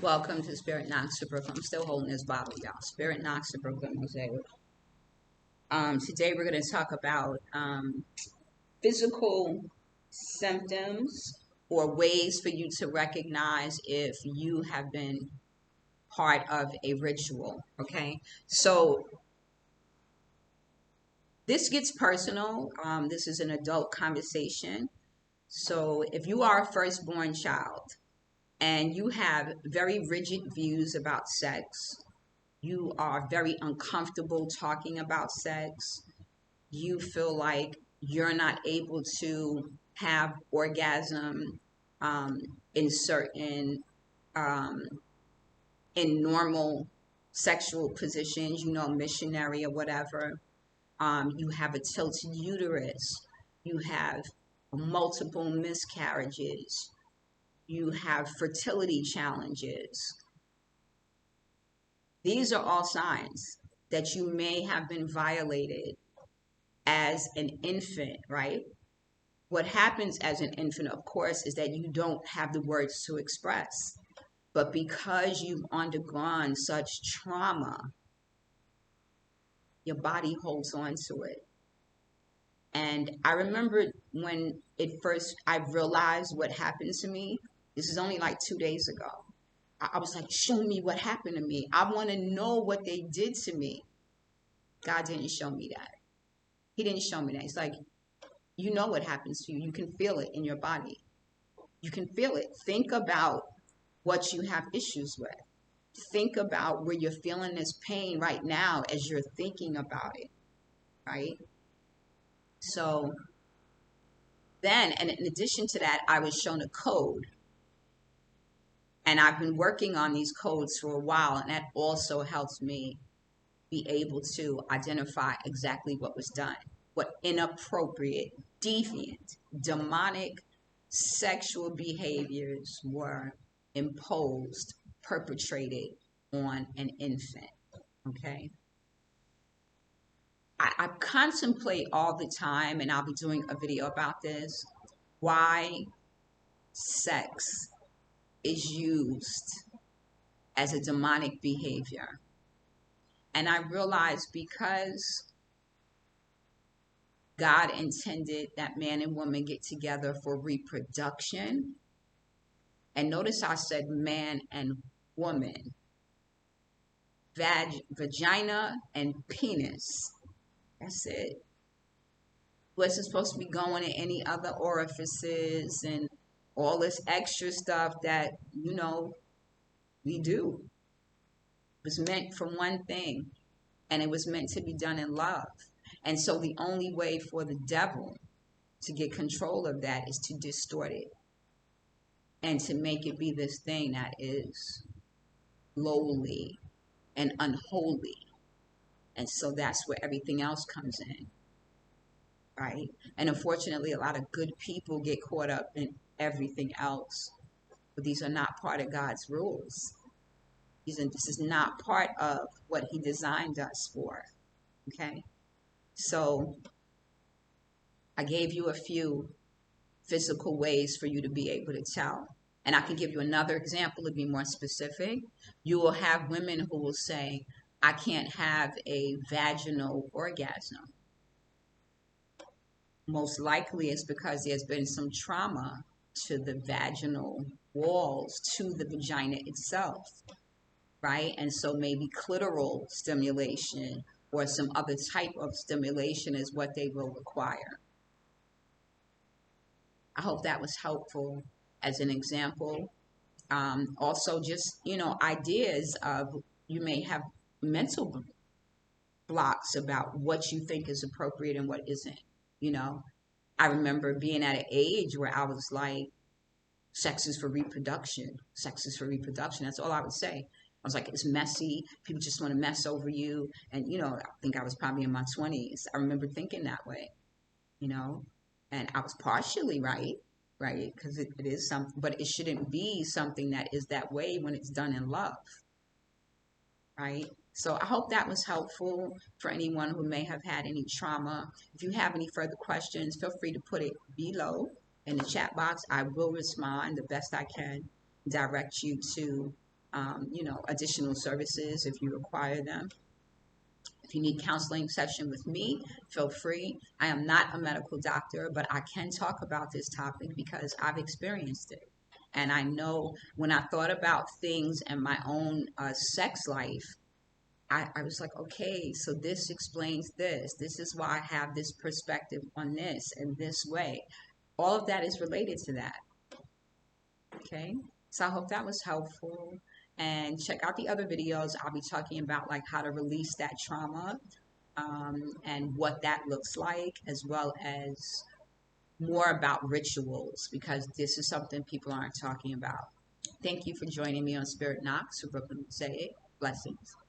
Welcome to Spirit Knocks to Brooklyn. I'm still holding this bottle, y'all. Spirit Knocks to Brooklyn Mosaic. Today we're going to talk about physical symptoms or ways for you to recognize if you have been part of a ritual. Okay, so this gets personal. This is an adult conversation. So if you are a firstborn child and you have very rigid views about sex, you are very uncomfortable talking about sex, you feel like you're not able to have orgasm um, in certain um, in normal sexual positions, missionary or whatever. You have a tilted uterus, you have multiple miscarriages, you have fertility challenges. These are all signs that you may have been violated as an infant, right? What happens as an infant, of course, is that you don't have the words to express. But because you've undergone such trauma, your body holds on to it. And I remember when I realized what happened to me. This is only like 2 days ago. I was like, show me what happened to me. I want to know what they did to me. God didn't show me that. He didn't show me that. It's like, you know what happens to you. You can feel it in your body. You can feel it. Think about what you have issues with. Think about where you're feeling this pain right now as you're thinking about it, right? So then, and in addition to that, I was shown a code. And I've been working on these codes for a while, and that also helps me be able to identify exactly what was done, what inappropriate, deviant, demonic sexual behaviors were imposed, perpetrated on an infant. Okay. I contemplate all the time, and I'll be doing a video about this, why sex is used as a demonic behavior. And I realized because God intended that man and woman get together for reproduction. And notice I said man and woman. Vagina and penis. That's it. Wasn't supposed to be going in any other orifices and all this extra stuff that, we do. It was meant for one thing, and it was meant to be done in love. And so the only way for the devil to get control of that is to distort it and to make it be this thing that is lowly and unholy. And so that's where everything else comes in, right? And unfortunately, a lot of good people get caught up in everything else. But these are not part of God's rules. This is not part of what he designed us for, okay? So I gave you a few physical ways for you to be able to tell. And I can give you another example to be more specific. You will have women who will say, I can't have a vaginal orgasm. Most likely it's because there's been some trauma to the vaginal walls, to the vagina itself, right? And so maybe clitoral stimulation or some other type of stimulation is what they will require. I hope that was helpful as an example. Also, just, ideas of you may have mental blocks about what you think is appropriate and what isn't. I remember being at an age where I was like, sex is for reproduction. Sex is for reproduction. That's all I would say. I was like, it's messy. People just want to mess over you. And, I think I was probably in my 20s. I remember thinking that way, and I was partially right, because it is something, but it shouldn't be something that is that way when it's done in love, right? So I hope that was helpful for anyone who may have had any trauma. If you have any further questions, feel free to put it below in the chat box. I will respond the best I can, direct you to additional services if you require them. If you need counseling session with me, feel free. I am not a medical doctor, but I can talk about this topic because I've experienced it. And I know when I thought about things in my own sex life, I was like, okay, so this explains this. This is why I have this perspective on this in this way. All of that is related to that. Okay. So I hope that was helpful. And check out the other videos. I'll be talking about like how to release that trauma, and what that looks like, as well as more about rituals, because this is something people aren't talking about. Thank you for joining me on Spirit Knocks for Brooklyn Mosaic. Blessings.